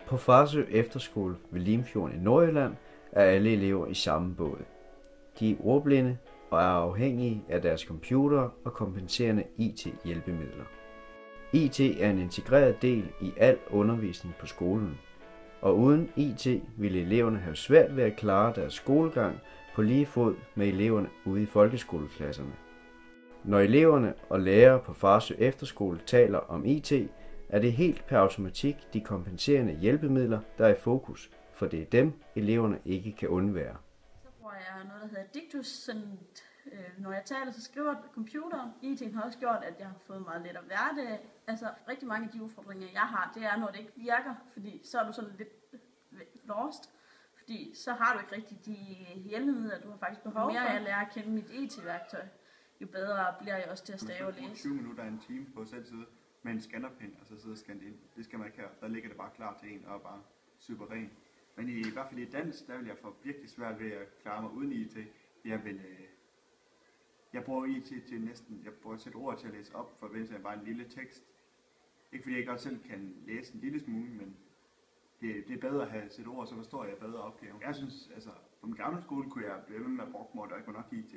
På Farsø Efterskole ved Limfjorden i Nordjylland er alle elever i samme båd. De er ordblinde og er afhængige af deres computer og kompenserende IT-hjælpemidler. IT er en integreret del i al undervisning på skolen, og uden IT ville eleverne have svært ved at klare deres skolegang på lige fod med eleverne ude i folkeskoleklasserne. Når eleverne og lærere på Farsø Efterskole taler om IT, er det helt per automatik de kompenserende hjælpemidler, der er i fokus, for det er dem, eleverne ikke kan undvære. Så bruger jeg noget, der hedder Dictus. Når jeg taler, så skriver computeren. IT har også gjort, at jeg har fået meget let at hverdag. Altså rigtig mange af de udfordringer, jeg har, det er, når det ikke virker, fordi så er du sådan lidt lost. Fordi så har du ikke rigtig de hjælpemidler, du har faktisk behov for. Jo mere jeg lærer at kende mit IT-værktøj, jo bedre bliver jeg også til at stave og læse. 20 minutter en time på selv side med en scannerpind, og så sidde og scanne ind. Det skal man ikke have. Der ligger det bare klar til en og bare super ren. Men i hvert fald i dansk, der vil jeg få virkelig svært ved at klare mig uden IT. Jeg bruger IT til næsten, jeg bruger at sætte ord til at læse op, for hvis jeg bare en lille tekst. Ikke fordi jeg ikke også selv kan læse en lille smule, men det er bedre at have sætte ord, så forstår jeg bedre opgaven. Jeg synes, altså på min gamle skole kunne jeg blive ved med at bruge mig, og der ikke var nok IT,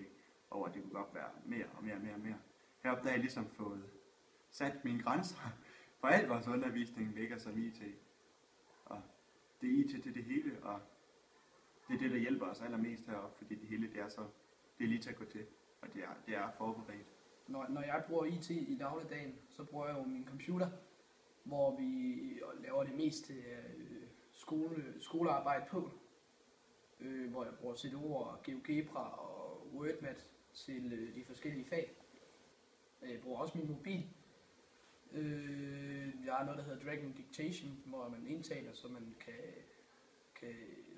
og at det kunne godt være mere og mere. Heroppe der har jeg ligesom fået sat mine grænser for alt vores undervisning vækker som IT. Og det er IT til det hele, og det er det, der hjælper os allermest heroppe, fordi det hele det er lige til at gå til, og det er forberedt. Når jeg bruger IT i dagligdagen, så bruger jeg jo min computer, hvor vi laver det meste skolearbejde på, hvor jeg bruger CDO'er, GeoGebra og WordMat til de forskellige fag. Jeg bruger også min mobil. Jeg har noget, der hedder Dragon Dictation, hvor man indtaler, så man kan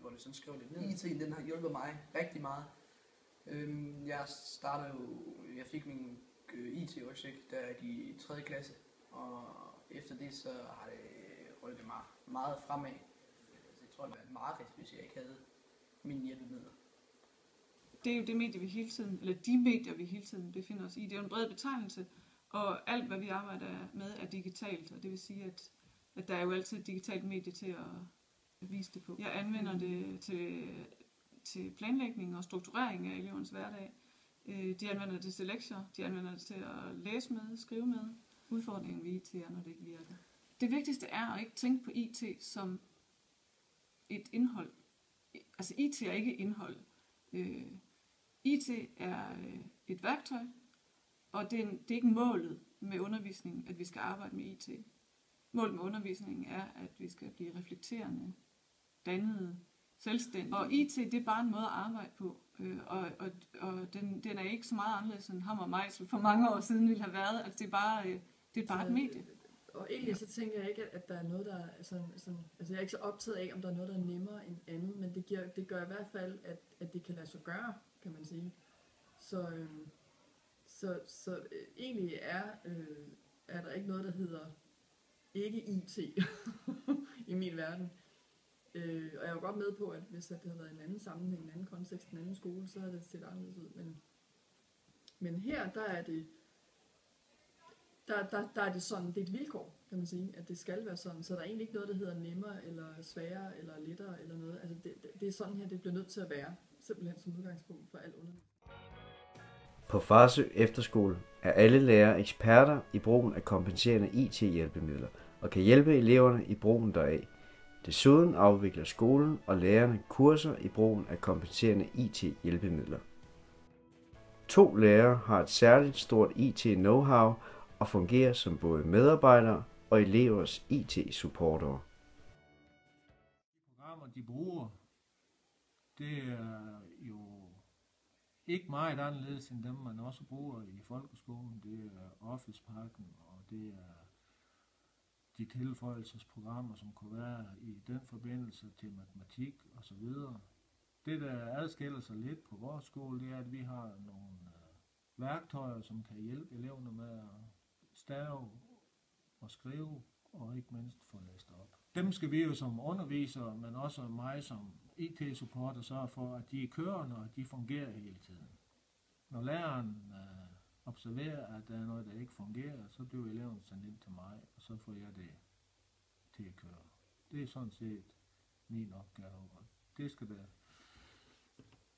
hvor det sådan skriver lidt ned. IT, den har hjulpet mig rigtig meget. Jeg fik min IT-rygsæk, der er i 3. klasse, og efter det så har det rykket mig meget fremad. Jeg tror, det ville være et mareridt, hvis jeg ikke havde mine hjælpemidler. Det er jo det medie, vi hele tiden, eller de medier, vi hele tiden befinder os i. Det er jo en bred betegnelse, og alt, hvad vi arbejder med, er digitalt, og det vil sige, at der er jo altid et digitalt medie til at vise det på. Jeg anvender det til planlægning og strukturering af elevernes hverdag. De anvender det til lektier, de anvender det til at læse med, skrive med. Udfordringen ved IT er, når det ikke virker. Det vigtigste er at ikke tænke på IT som et indhold. Altså IT er ikke indhold. IT er et værktøj, og det er ikke målet med undervisningen, at vi skal arbejde med IT. Målet med undervisningen er, at vi skal blive reflekterende, dannede, selvstændige. Og IT, det er bare en måde at arbejde på, og den er ikke så meget anderledes end hammer og mejsel for mange år siden ville have været. Altså det er bare et medie. Og egentlig så tænker jeg ikke, at der er noget, der er sådan, altså jeg er ikke så optaget af, om der er noget, der er nemmere end andet, men det gør i hvert fald, at det kan lade sig gøre, kan man sige. Så egentlig er der ikke noget, der hedder ikke IT i min verden. Og jeg er jo godt med på, at hvis det havde været en anden sammenhæng, en anden kontekst, en anden skole, så havde det set anderledes ud. Men her, der er det sådan, det er et vilkår, kan man sige, at det skal være sådan. Så der er egentlig ikke noget, der hedder nemmere, eller sværere, eller lettere, eller noget. Altså det er sådan her, det bliver nødt til at være, simpelthen som udgangspunkt for al undervisning. På Farsø Efterskole er alle lærere eksperter i brugen af kompenserende IT-hjælpemidler og kan hjælpe eleverne i brugen deraf. Desuden afvikler skolen og lærerne kurser i brugen af kompenserende IT-hjælpemidler. 2 lærere har et særligt stort IT-know-how og fungerer som både medarbejdere og elevers IT-supportere. De programmer, de bruger, det er jo ikke meget anderledes end dem, man også bruger i folkeskolen. Det er Office-pakken, og det er de tilføjelsesprogrammer, som kunne være i den forbindelse til matematik osv. Det, der adskiller sig lidt på vores skole, det er, at vi har nogle værktøjer, som kan hjælpe eleverne med at stave og skrive, og ikke mindst få læst op. Dem skal vi jo som undervisere, men også mig som IT-supporter sørge for, at de er kørende, og at de fungerer hele tiden. Når læreren observerer, at der er noget, der ikke fungerer, så bliver eleven sendt ind til mig, og så får jeg det til at køre. Det er sådan set min opgave. Og det skal det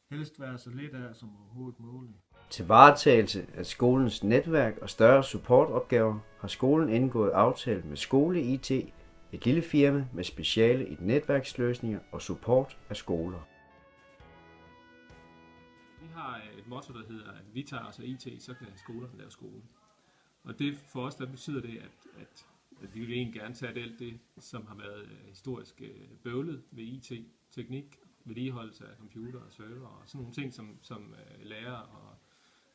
helst være så lidt af som overhovedet muligt. Til varetagelse af skolens netværk og større supportopgaver har skolen indgået aftale med Skole IT, et lille firma med speciale i netværksløsninger og support af skoler. Vi har et motto, der hedder, at vi tager os af IT, så kan skolerne lave skole. Og det for os, der betyder det, at vi vil egentlig gerne tage alt det, som har været historisk bøvlet ved IT-teknik, vedligeholdelse af computer og server og sådan nogle ting, som lærere og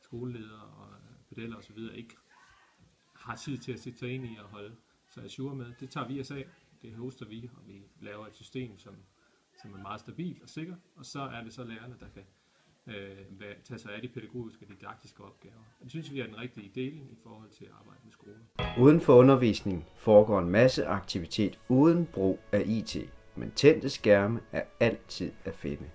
skoleledere og pedeller osv. ikke har tid til at sætte sig ind i og holde sig ajour med. Det tager vi os af, det hoster vi, og vi laver et system, som er meget stabilt og sikkert, og så er det så lærerne, der kan tage sig af de pædagogiske og didaktiske opgaver. Det synes vi er den rigtige deling i forhold til at arbejde med skoler. Uden for undervisning foregår en masse aktivitet uden brug af IT, men tændte skærme er altid at finde.